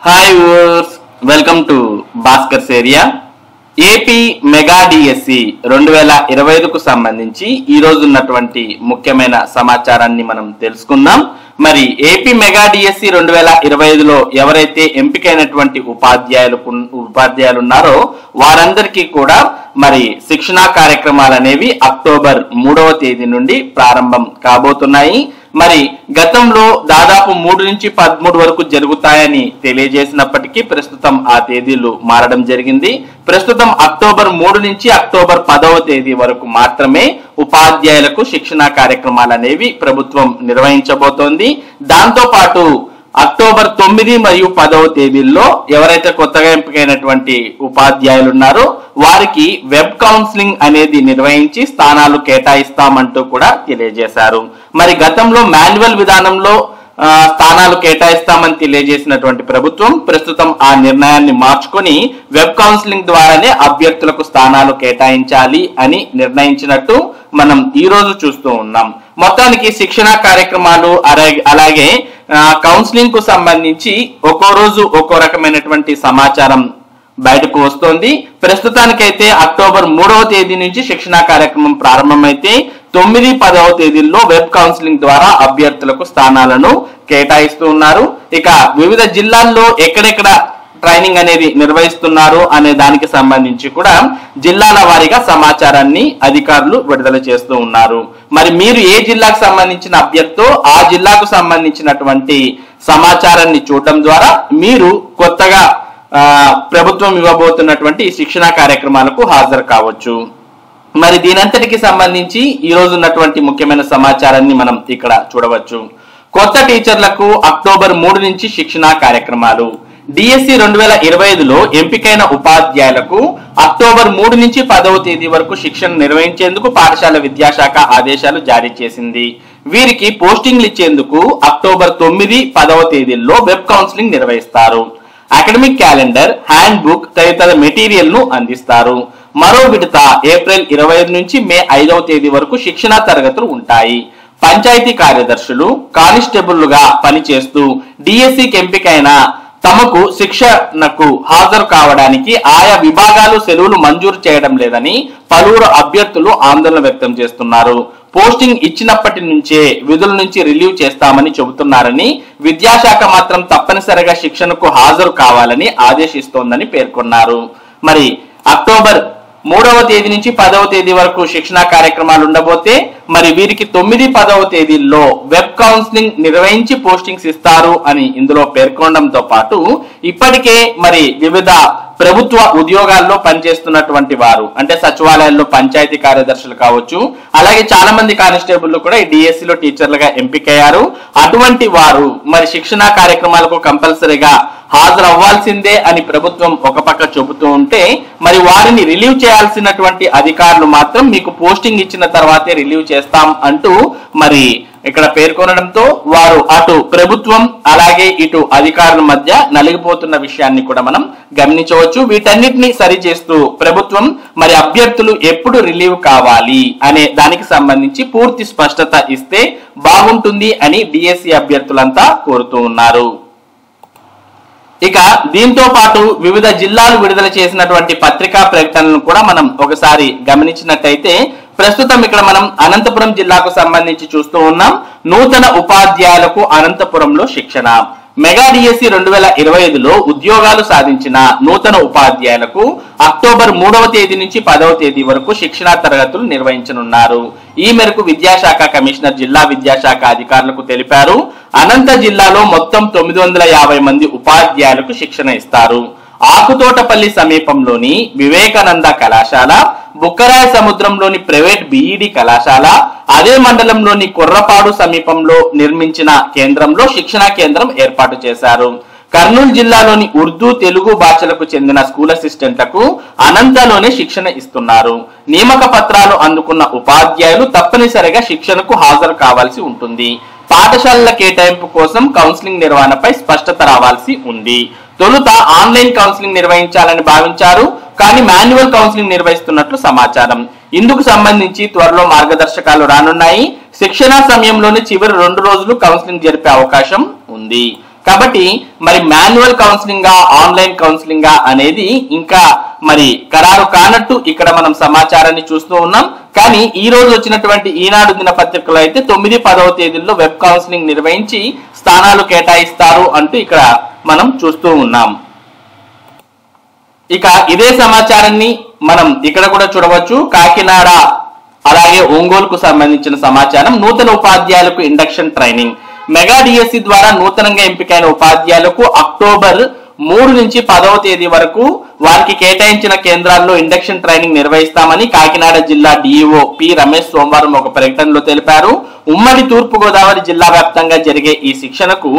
Hi viewers, welcome to Bhaskar's area. AP mega DSC 2025కు సంబంధించి ఈ రోజు ఉన్నటువంటి ముఖ్యమైన సమాచారాన్ని మనం తెలుసుకుందాం. మరి ఏపీ మెగా డిఎస్సి 2025లో ఎవరైతే ఎంపికైనటువంటి ఉపాధ్యాయులు ఉన్నారో వారందరికీ కూడా మరి శిక్షణా కార్యక్రమాలు అనేవి అక్టోబర్ 3వ తేదీ నుండి ప్రారంభం కాబోతున్నాయి. మరి గతంలో దాదాపు 3 నుంచి 13 వరకు జరుగుతాయని తెలియజేసినప్పటికీ ప్రస్తుతం ఆ తేదీలు మారడం జరిగింది. ప్రస్తుతం అక్టోబర్ 3 నుంచి అక్టోబర్ 10వ తేదీ వరకు మాత్రమే ఉపాధ్యాయులకు శిక్షణా కార్యక్రమాలు అనేవి ప్రభుత్వం నిర్వహించబోతోంది. దాంతో పాటు అక్టోబర్ 9 మరియు 10వ తేదీల్లో ఎవరైతే కొత్తగా ఎంపికైనటువంటి ఉపాధ్యాయులు ఉన్నారో వారికి వెబ్ కౌన్సిలింగ్ అనేది నిర్వహించి స్థానాలు కేటాయిస్తామంటూ కూడా తెలియజేశారు. మరి గతంలో మాన్యువల్ విధానంలో స్థానాలు కేటాయిస్తామని తెలియజేసినటువంటి ప్రభుత్వం ప్రస్తుతం ఆ నిర్ణయాన్ని మార్చుకొని వెబ్ కౌన్సిలింగ్ ద్వారానే అభ్యర్థులకు స్థానాలు కేటాయించాలి అని నిర్ణయించినట్టు మనం ఈ రోజు చూస్తూ ఉన్నాం. మొత్తానికి శిక్షణా కార్యక్రమాలు అలాగే కౌన్సిలింగ్ కు సంబంధించి ఒక్కో రోజు ఒక్కో రకమైనటువంటి సమాచారం బయటకు వస్తోంది. ప్రస్తుతానికైతే అక్టోబర్ 3వ తేదీ నుంచి శిక్షణా కార్యక్రమం ప్రారంభమైతే 9, 10వ తేదీల్లో వెబ్ కౌన్సిలింగ్ ద్వారా అభ్యర్థులకు స్థానాలను కేటాయిస్తూ ఉన్నారు. ఇక వివిధ జిల్లాల్లో ఎక్కడెక్కడ ట్రైనింగ్ అనేది నిర్వహిస్తున్నారు అనే దానికి సంబంధించి కూడా జిల్లాల వారీగా సమాచారాన్ని అధికారులు విడుదల చేస్తూ ఉన్నారు. మరి మీరు ఏ జిల్లాకు సంబంధించిన అభ్యర్థో ఆ జిల్లాకు సంబంధించినటువంటి సమాచారాన్ని చూడడం ద్వారా మీరు కొత్తగా ప్రభుత్వం ఇవ్వబోతున్నటువంటి శిక్షణా కార్యక్రమాలకు హాజరు కావచ్చు. మరి దీనంతటికి సంబంధించి ఈ రోజు ఉన్నటువంటి ముఖ్యమైన సమాచారాన్ని మనం ఇక్కడ చూడవచ్చు. కొత్త టీచర్లకు అక్టోబర్ 3 నుంచి శిక్షణా కార్యక్రమాలు. డిఎస్సి 2025లో ఎంపికైన ఉపాధ్యాయులకు అక్టోబర్ 3 నుంచి 10వ తేదీ వరకు శిక్షణ నిర్వహించేందుకు పాఠశాల విద్యాశాఖ ఆదేశాలు జారీ చేసింది. వీరికి పోస్టింగ్లు ఇచ్చేందుకు అక్టోబర్ 9, 10వ తేదీల్లో వెబ్ కౌన్సిలింగ్ నిర్వహిస్తారు. అకాడమిక్ క్యాలెండర్, హ్యాండ్ బుక్ తదితర మెటీరియల్ ను అందిస్తారు. మరో విడత ఏప్రిల్ 25 నుంచి మే 5వ తేదీ వరకు శిక్షణా తరగతులు ఉంటాయి. పంచాయతీ కార్యదర్శులు, కానిస్టేబుల్లుగా పనిచేస్తూ డిఎస్సికి ఎంపికైన తమకు శిక్షణకు హాజరు కావడానికి ఆయా విభాగాలు సెలవులు మంజూరు చేయడం లేదని పలువురు అభ్యర్థులు ఆందోళన వ్యక్తం చేస్తున్నారు. పోస్టింగ్ ఇచ్చినప్పటి నుంచే విధుల నుంచి రిలీవ్ చేస్తామని చెబుతున్నారని, విద్యాశాఖ మాత్రం తప్పనిసరిగా శిక్షణకు హాజరు కావాలని ఆదేశిస్తోందని పేర్కొన్నారు. మరి అక్టోబర్ 3వ తేదీ నుంచి 10వ తేదీ వరకు శిక్షణా కార్యక్రమాలు ఉండబోతే మరి వీరికి 9, 10వ తేదీల్లో వెబ్ కౌన్సిలింగ్ నిర్వహించి పోస్టింగ్స్ ఇస్తారు అని ఇందులో పేర్కొనడంతో పాటు ఇప్పటికే మరి వివిధ ప్రభుత్వ ఉద్యోగాల్లో పనిచేస్తున్నటువంటి వారు అంటే సచివాలయాల్లో పంచాయతీ కార్యదర్శులు కావచ్చు, అలాగే చాలా మంది కానిస్టేబుల్ కూడా ఈ డిఎస్సిలో టీచర్లుగా ఎంపికయ్యారు. అటువంటి వారు మరి శిక్షణా కార్యక్రమాలకు కంపల్సరీగా హాజరు అవ్వాల్సిందే అని ప్రభుత్వం ఒక పక్క చెబుతూ ఉంటే మరి వారిని రిలీవ్ చేయాల్సినటువంటి అధికారులు మాత్రం మీకు పోస్టింగ్ ఇచ్చిన తర్వాతే రిలీవ్ చేస్తాం అంటూ మరి ఇక్కడ పేర్కొనడంతో వారు అటు ప్రభుత్వం అలాగే ఇటు అధికారుల మధ్య నలిగిపోతున్న విషయాన్ని కూడా మనం గమనించవచ్చు. వీటన్నిటిని సరిచేస్తూ ప్రభుత్వం మరి అభ్యర్థులు ఎప్పుడు రిలీవ్ కావాలి అనే దానికి సంబంధించి పూర్తి స్పష్టత ఇస్తే బాగుంటుంది అని డిఎస్సి అభ్యర్థులంతా కోరుతూ ఉన్నారు. ఇక దీంతో పాటు వివిధ జిల్లాలు విడుదల చేసినటువంటి పత్రికా ప్రకటనలను కూడా మనం ఒకసారి గమనించినట్టయితే ప్రస్తుతం ఇక్కడ మనం అనంతపురం జిల్లాకు సంబంధించి చూస్తూ ఉన్నాం. నూతన ఉపాధ్యాయులకు అనంతపురంలో శిక్షణ. మెగా డిఎస్సి 2025లో ఉద్యోగాలు సాధించిన నూతన ఉపాధ్యాయులకు అక్టోబర్ 3వ తేదీ నుంచి 10వ తేదీ వరకు శిక్షణా తరగతులు నిర్వహించనున్నారు. ఈ మేరకు విద్యాశాఖ కమిషనర్ జిల్లా విద్యాశాఖ అధికారులకు తెలిపారు. అనంత జిల్లాలో మొత్తం 950 మంది ఉపాధ్యాయులకు శిక్షణ ఇస్తారు. ఆకుతోటపల్లి సమీపంలోని వివేకానంద కళాశాల, బుక్కరాయ సముద్రంలోని ప్రైవేట్ బిఈడి కళాశాల, అదే మండలంలోని కుర్రపాడు సమీపంలో నిర్మించిన కేంద్రంలో శిక్షణా కేంద్రం ఏర్పాటు చేశారు. కర్నూలు జిల్లాలోని ఉర్దూ, తెలుగు భాషలకు చెందిన స్కూల్ అసిస్టెంట్లకు అనంతలోనే శిక్షణ ఇస్తున్నారు. నియామక పత్రాలు అందుకున్న ఉపాధ్యాయులు తప్పనిసరిగా శిక్షణకు హాజరు కావాల్సి ఉంటుంది. పాఠశాలల కేటాయింపు కోసం కౌన్సిలింగ్ నిర్వహణపై స్పష్టత రావాల్సి ఉంది. తొలుత ఆన్లైన్ కౌన్సిలింగ్ నిర్వహించాలని భావించారు, కానీ మాన్యువల్ కౌన్సిలింగ్ నిర్వహిస్తున్నట్లు సమాచారం. ఇందుకు సంబంధించి త్వరలో మార్గదర్శకాలు రానున్నాయి. శిక్షణ సమయంలోనే చివరి 2 రోజులు కౌన్సిలింగ్ జరిపే అవకాశం ఉంది. కాబట్టి మరి మాన్యువల్ కౌన్సిలింగ్ ఆన్లైన్ కౌన్సిలింగ్ అనేది ఇంకా మరి ఖరారు కానట్టు ఇక్కడ మనం సమాచారాన్ని చూస్తూ ఉన్నాం. కానీ ఈ రోజు వచ్చినటువంటి ఈనాడు దినపత్రికలో అయితే 9, 10వ తేదీల్లో వెబ్ కౌన్సిలింగ్ నిర్వహించి స్థానాలు కేటాయిస్తారు అంటూ ఇక్కడ మనం చూస్తూ ఉన్నాం. ఇక ఇదే సమాచారాన్ని మనం ఇక్కడ కూడా చూడవచ్చు. కాకినాడ అలాగే ఒంగోలుకు సంబంధించిన సమాచారం. నూతన ఉపాధ్యాయులకు ఇండక్షన్ ట్రైనింగ్. మెగా డిఎస్సి ద్వారా నూతనంగా ఎంపికైన ఉపాధ్యాయులకు అక్టోబర్ 3 నుంచి 10వ తేదీ వరకు వారికి కేటాయించిన కేంద్రాల్లో ఇండక్షన్ ట్రైనింగ్ నిర్వహిస్తామని కాకినాడ జిల్లా డిఈఓ పి రమేష్ సోమవారం ఒక ప్రకటనలో తెలిపారు. ఉమ్మడి తూర్పుగోదావరి జిల్లా వ్యాప్తంగా జరిగే ఈ శిక్షణకు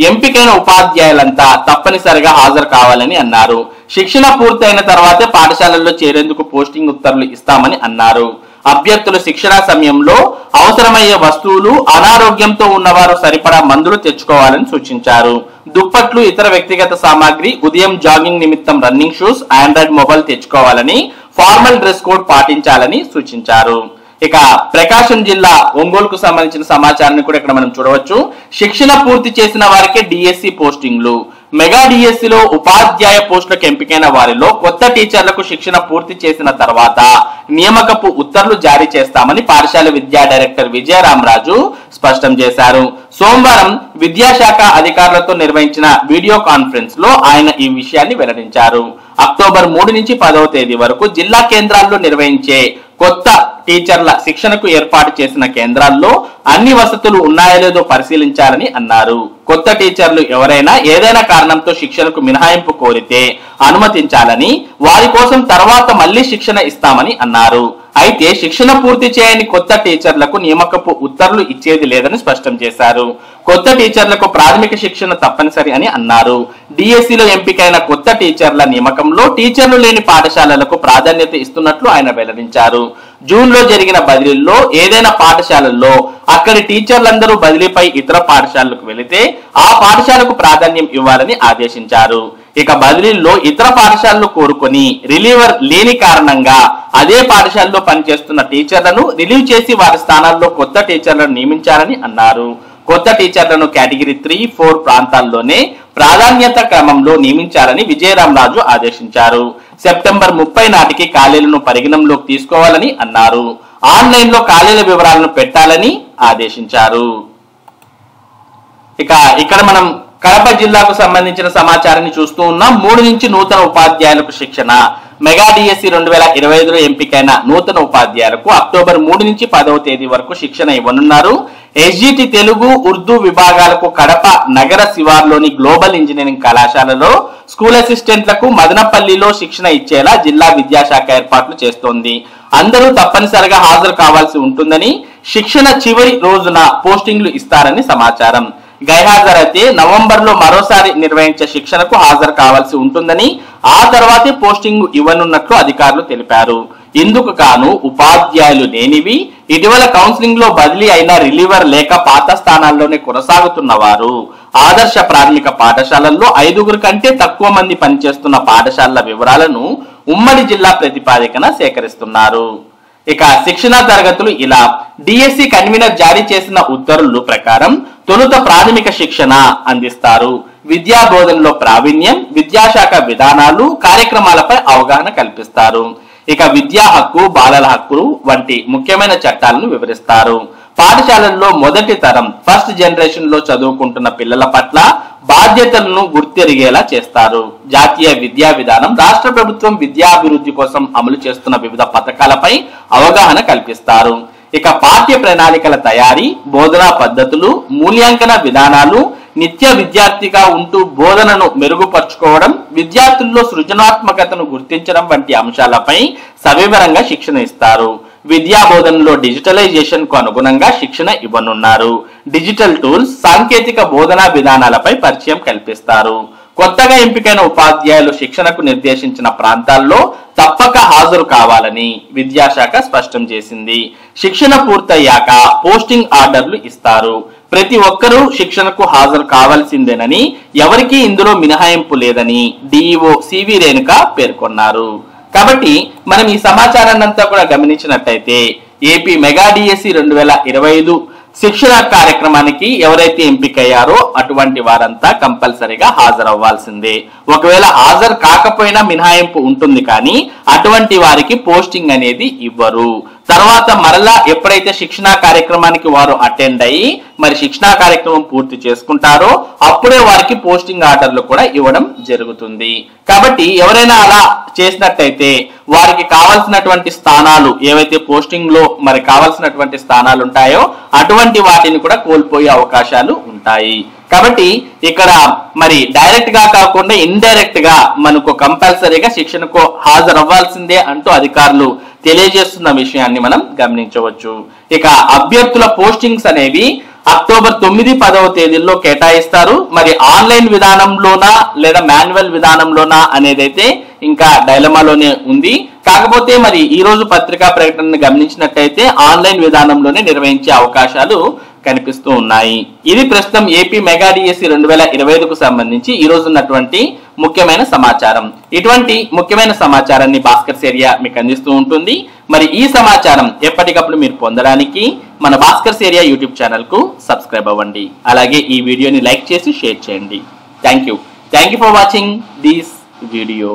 ఎంపికైన ఉపాధ్యాయులంతా తప్పనిసరిగా హాజరు కావాలని అన్నారు. శిక్షణ పూర్తయిన తర్వాతే పాఠశాలల్లో చేరేందుకు పోస్టింగ్ ఉత్తర్వులు ఇస్తామని అన్నారు. అభ్యర్థులు శిక్షణ సమయంలో అవసరమయ్యే వస్తువులు, అనారోగ్యంతో ఉన్నవారు సరిపడా మందులు తెచ్చుకోవాలని సూచించారు. దుప్పట్లు, ఇతర వ్యక్తిగత సామాగ్రి, ఉదయం జాగింగ్ నిమిత్తం రన్నింగ్ షూస్, ఆండ్రాయిడ్ మొబైల్ తెచ్చుకోవాలని, ఫార్మల్ డ్రెస్ కోడ్ పాటించాలని సూచించారు. ఇక ప్రకాశం జిల్లా ఒంగోలుకు సంబంధించిన సమాచారాన్ని కూడా ఇక్కడ మనం చూడవచ్చు. శిక్షణ పూర్తి చేసిన వారికి డిఎస్సి పోస్టింగ్లు. మెగా డిఎస్సిలో ఉపాధ్యాయ పోస్టులకు ఎంపికైన వారిలో కొత్త టీచర్లకు శిక్షణ పూర్తి చేసిన తర్వాత నియామకపు ఉత్తర్వులు జారీ చేస్తామని పాఠశాల విద్యా డైరెక్టర్ విజయరామరాజు స్పష్టం చేశారు. సోమవారం విద్యాశాఖ అధికారులతో నిర్వహించిన వీడియో కాన్ఫరెన్స్ లో ఆయన ఈ విషయాన్ని వెల్లడించారు. అక్టోబర్ 3 నుంచి 10వ తేదీ వరకు జిల్లా కేంద్రాల్లో నిర్వహించే కొత్త టీచర్ల శిక్షణకు ఏర్పాటు చేసిన కేంద్రాల్లో అన్ని వసతులు ఉన్నాయో లేదో పరిశీలించాలని అన్నారు. కొత్త టీచర్లు ఎవరైనా ఏదైనా కారణంతో శిక్షణకు మినహాయింపు కోరితే అనుమతించాలని, వారి కోసం తర్వాత మళ్లీ శిక్షణ ఇస్తామని అన్నారు. అయితే శిక్షణ పూర్తి చేయని కొత్త టీచర్లకు నియామకపు ఉత్తర్వులు ఇచ్చేది లేదని స్పష్టం చేశారు. కొత్త టీచర్లకు ప్రాథమిక శిక్షణ తప్పనిసరి అని అన్నారు. డిఎస్సిలో ఎంపికైన కొత్త టీచర్ల నియామకంలో టీచర్లు లేని పాఠశాలలకు ప్రాధాన్యత ఇస్తున్నట్లు ఆయన వెల్లడించారు. జూన్ లో జరిగిన బదిలీల్లో ఏదైనా పాఠశాలల్లో అక్కడి టీచర్లందరూ బదిలీపై ఇతర పాఠశాలకు వెళితే ఆ పాఠశాలకు ప్రాధాన్యం ఇవ్వాలని ఆదేశించారు. ఇక బదిలీల్లో ఇతర పాఠశాలలు కోరుకొని రిలీవర్ లేని కారణంగా అదే పాఠశాలలో పనిచేస్తున్న టీచర్లను రిలీవ్ చేసి వారి స్థానాల్లో కొత్త టీచర్లను నియమించాలని అన్నారు. కొత్త టీచర్లను కేటగిరీ 3, 4 ప్రాంతాల్లోనే ప్రాధాన్యత క్రమంలో నియమించాలని విజయరామరాజు ఆదేశించారు. సెప్టెంబర్ 30 నాటికి ఖాళీలను పరిగణంలోకి తీసుకోవాలని అన్నారు. ఆన్లైన్ లో ఖాళీల వివరాలను పెట్టాలని ఆదేశించారు. ఇక ఇక్కడ మనం కడప జిల్లాకు సంబంధించిన సమాచారాన్ని చూస్తూ ఉన్నాం. 3 నుంచి నూతన ఉపాధ్యాయులకు శిక్షణ. మెగా డిఎస్సి 2025లో ఎంపికైన నూతన ఉపాధ్యాయులకు అక్టోబర్ 3 నుంచి 10వ తేదీ వరకు శిక్షణ ఇవ్వనున్నారు. ఎస్జిటి తెలుగు, ఉర్దూ విభాగాలకు కడప నగర శివార్లోని గ్లోబల్ ఇంజనీరింగ్ కళాశాలలో స్కూల్ అసిస్టెంట్లకు మదనపల్లిలో శిక్షణ ఇచ్చేలా జిల్లా విద్యాశాఖ ఏర్పాట్లు చేస్తోంది. అందరూ తప్పనిసరిగా హాజరు కావాల్సి ఉంటుందని, శిక్షణ చివరి రోజున పోస్టింగ్లు ఇస్తారని సమాచారం. గైహాజరైతే నవంబర్లో మరోసారి నిర్వహించే శిక్షణకు హాజరు కావాల్సి ఉంటుందని, ఆ తర్వాతే పోస్టింగ్ ఇవ్వనున్నట్లు అధికారులు తెలిపారు. ఇందుకు గాను ఉపాధ్యాయులు లేనివి, ఇటీవల కౌన్సిలింగ్ లో బదిలీ అయిన రిలీవర్ లేక పాత స్థానాల్లోనే కొనసాగుతున్న వారు, ఆదర్శ ప్రాథమిక పాఠశాలల్లో 5గురు కంటే తక్కువ మంది పనిచేస్తున్న పాఠశాలల వివరాలను ఉమ్మడి జిల్లా ప్రతిపాదికన సేకరిస్తున్నారు. ఇక శిక్షణ తరగతులు ఇలా. డిఎస్సి కన్వీనర్ జారీ చేసిన ఉత్తర్వుల ప్రకారం తొలుత ప్రాథమిక శిక్షణ అందిస్తారు. విద్యా బోధనలో ప్రావీణ్యం, విద్యాశాఖ విధానాలు, కార్యక్రమాలపై అవగాహన కల్పిస్తారు. ఇక విద్యా హక్కు, బాలల హక్కులు వంటి ముఖ్యమైన చట్టాలను వివరిస్తారు. పాఠశాలల్లో మొదటి తరం ఫస్ట్ జనరేషన్ లో చదువుకుంటున్న పిల్లల పట్ల బాధ్యతలను గుర్తెరిగేలా చేస్తారు. జాతీయ విద్యా విధానం, రాష్ట్ర ప్రభుత్వం విద్యాభివృద్ధి కోసం అమలు చేస్తున్న వివిధ పథకాలపై అవగాహన కల్పిస్తారు. ఇక పాఠ్య ప్రణాళికల తయారీ, బోధనా పద్ధతులు, మూల్యాంకన విధానాలు, నిత్య విద్యార్థిగా ఉంటూ బోధనను మెరుగుపరుచుకోవడం, విద్యార్థుల్లో సృజనాత్మకతను గుర్తించడం వంటి అంశాలపై సవివరంగా శిక్షణ ఇస్తారు. విద్యా బోధనలో డిజిటలైజేషన్ కు అనుగుణంగా శిక్షణ ఇవ్వనున్నారు. డిజిటల్ టూల్స్, సాంకేతిక బోధనా విధానాలపై పరిచయం కల్పిస్తారు. కొత్తగా ఎంపికైన ఉపాధ్యాయులు శిక్షణకు నిర్దేశించిన ప్రాంతాల్లో తప్పక హాజరు కావాలని విద్యాశాఖ స్పష్టం చేసింది. శిక్షణ పూర్తయ్యాక పోస్టింగ్ ఆర్డర్లు ఇస్తారు. ప్రతి ఒక్కరూ శిక్షణకు హాజరు కావాల్సిందేనని, ఎవరికీ ఇందులో మినహాయింపు లేదని డిఈఓ సివి రేణుక పేర్కొన్నారు. కాబట్టి మనం ఈ సమాచారాన్ని అంతా కూడా గమనించినట్టయితే ఏపీ మెగా డిఎస్సి 2025 శిక్షణ కార్యక్రమానికి ఎవరైతే ఎంపికయ్యారో అటువంటి వారంతా కంపల్సరీగా హాజరవ్వాల్సిందే. ఒకవేళ హాజరు కాకపోయినా మినహాయింపు ఉంటుంది, కానీ అటువంటి వారికి పోస్టింగ్ అనేది ఇవ్వరు. తర్వాత మరలా ఎప్పుడైతే శిక్షణా కార్యక్రమానికి వారు అటెండ్ అయ్యి మరి శిక్షణా కార్యక్రమం పూర్తి చేసుకుంటారో అప్పుడే వారికి పోస్టింగ్ ఆర్డర్లు కూడా ఇవ్వడం జరుగుతుంది. కాబట్టి ఎవరైనా అలా చేసినట్టయితే వారికి కావాల్సినటువంటి స్థానాలు ఏవైతే పోస్టింగ్ లో మరి కావాల్సినటువంటి స్థానాలు ఉంటాయో అటువంటి వాటిని కూడా కోల్పోయే అవకాశాలు ఉంటాయి. కాబట్టి ఇక్కడ మరి డైరెక్ట్ గా కాకుండా ఇండైరెక్ట్ గా మనకు కంపల్సరీగా శిక్షణకు హాజరవ్వాల్సిందే అంటూ అధికారులు తెలియజేస్తున్న విషయాన్ని మనం గమనించవచ్చు. ఇక అభ్యర్థుల పోస్టింగ్స్ అనేవి అక్టోబర్ 9, 10వ తేదీల్లో కేటాయిస్తారు. మరి ఆన్లైన్ విధానంలోనా లేదా మాన్యువల్ విధానంలోనా అనేదైతే ఇంకా డైలమాలోనే ఉంది. కాకపోతే మరి ఈ రోజు పత్రికా ప్రకటనను గమనించినట్టయితే ఆన్లైన్ విధానంలోనే నిర్వహించే అవకాశాలు కనిపిస్తూ ఉన్నాయి. ఇది ప్రస్తుతం ఏపీ మెగా డిఎస్సి 2025కు సంబంధించి ఈ రోజు ఉన్నటువంటి ముఖ్యమైన సమాచారం. ఇటువంటి ముఖ్యమైన సమాచారాన్ని భాస్కర్స్ ఏరియా మీకు అందిస్తూ ఉంటుంది. మరి ఈ సమాచారం ఎప్పటికప్పుడు మీరు పొందడానికి మన భాస్కర్స్ ఏరియా యూట్యూబ్ ఛానల్ కు సబ్స్క్రైబ్ అవ్వండి. అలాగే ఈ వీడియోని లైక్ చేసి షేర్ చేయండి. Thank you for watching this video.